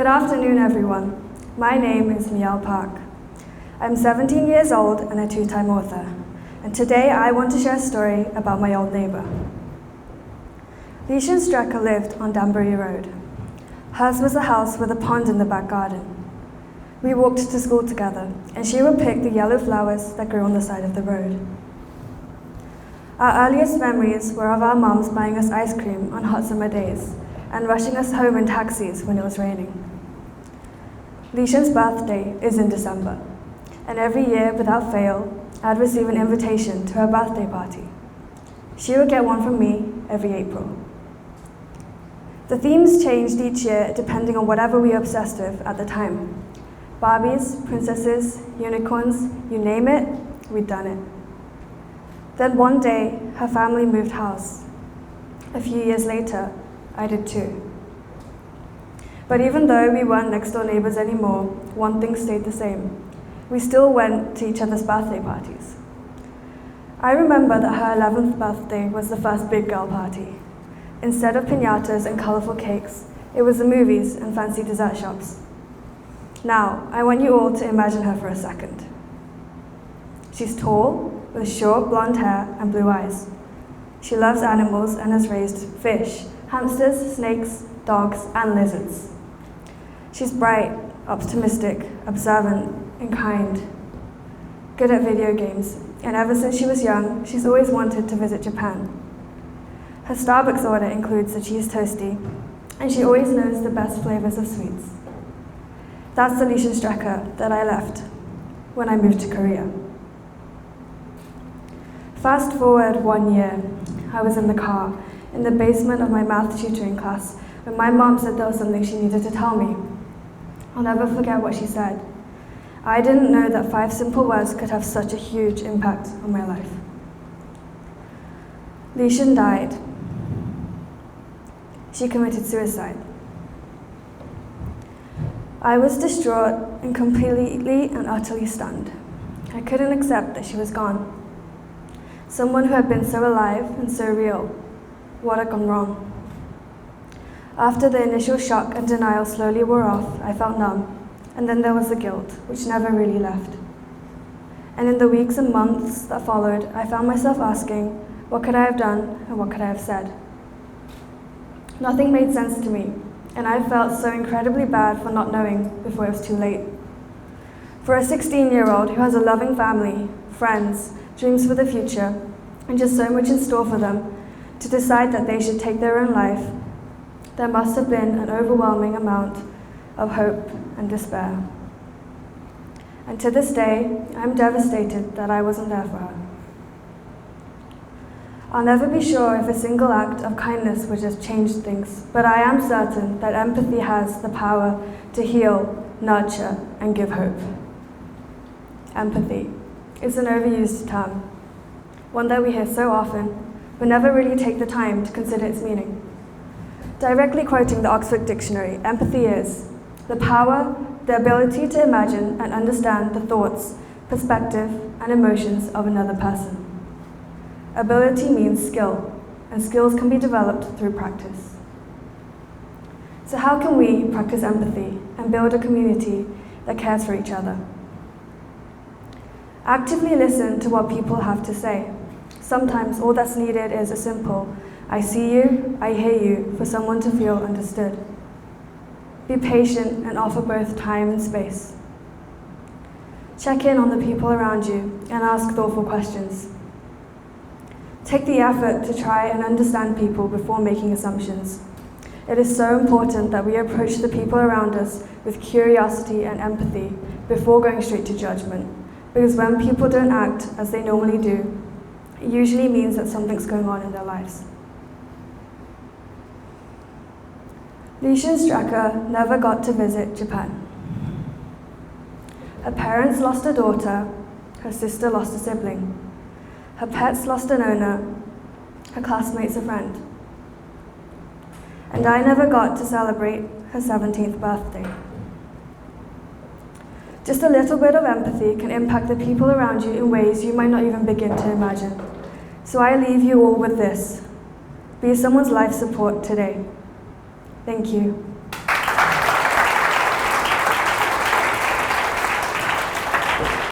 Good afternoon, everyone. My name is Miel Park. I'm 17 years old and a two-time author, and today I want to share a story about my old neighbour. Leishan Strecker lived on Danbury Road. Hers was a house with a pond in the back garden. We walked to school together, and she would pick the yellow flowers that grew on the side of the road. Our earliest memories were of our mums buying us ice cream on hot summer days and rushing us home in taxis when it was raining. Leishan's birthday is in December, and every year, without fail, I'd receive an invitation to her birthday party. She would get one from me every April. The themes changed each year depending on whatever we were obsessed with at the time. Barbies, princesses, unicorns, you name it, we'd done it. Then one day, her family moved house. A few years later, I did too. But even though we weren't next door neighbours anymore, one thing stayed the same. We still went to each other's birthday parties. I remember that her 11th birthday was the first big girl party. Instead of piñatas and colourful cakes, it was the movies and fancy dessert shops. Now, I want you all to imagine her for a second. She's tall, with short blonde hair and blue eyes. She loves animals and has raised fish, hamsters, snakes, dogs, and lizards. She's bright, optimistic, observant, and kind. Good at video games, and ever since she was young, she's always wanted to visit Japan. Her Starbucks order includes a cheese toastie, and she always knows the best flavors of sweets. That's the Leishan Strecker that I left when I moved to Korea. Fast forward 1 year, I was in the car, in the basement of my math tutoring class, when my mom said there was something she needed to tell me. I'll never forget what she said. I didn't know that 5 simple words could have such a huge impact on my life. Leishan died. She committed suicide. I was distraught and completely and utterly stunned. I couldn't accept that she was gone. Someone who had been so alive and so real. What had gone wrong? After the initial shock and denial slowly wore off, I felt numb, and then there was the guilt, which never really left. And in the weeks and months that followed, I found myself asking, what could I have done and what could I have said? Nothing made sense to me, and I felt so incredibly bad for not knowing before it was too late. For a 16-year-old who has a loving family, friends, dreams for the future, and just so much in store for them, to decide that they should take their own life, there must have been an overwhelming amount of hope and despair. And to this day, I'm devastated that I wasn't there for her. I'll never be sure if a single act of kindness would have changed things, but I am certain that empathy has the power to heal, nurture, and give hope. Empathy. It's an overused term, one that we hear so often, but never really take the time to consider its meaning. Directly quoting the Oxford Dictionary, empathy is the power, the ability to imagine and understand the thoughts, perspective, and emotions of another person. Ability means skill, and skills can be developed through practice. So how can we practice empathy and build a community that cares for each other? Actively listen to what people have to say. Sometimes all that's needed is a simple, I see you, I hear you, for someone to feel understood. Be patient and offer both time and space. Check in on the people around you and ask thoughtful questions. Take the effort to try and understand people before making assumptions. It is so important that we approach the people around us with curiosity and empathy before going straight to judgment. Because when people don't act as they normally do, it usually means that something's going on in their lives. Leishan Strecker never got to visit Japan. Her parents lost a daughter, her sister lost a sibling, her pets lost an owner, her classmates a friend. And I never got to celebrate her 17th birthday. Just a little bit of empathy can impact the people around you in ways you might not even begin to imagine. So I leave you all with this. Be someone's life support today. Thank you.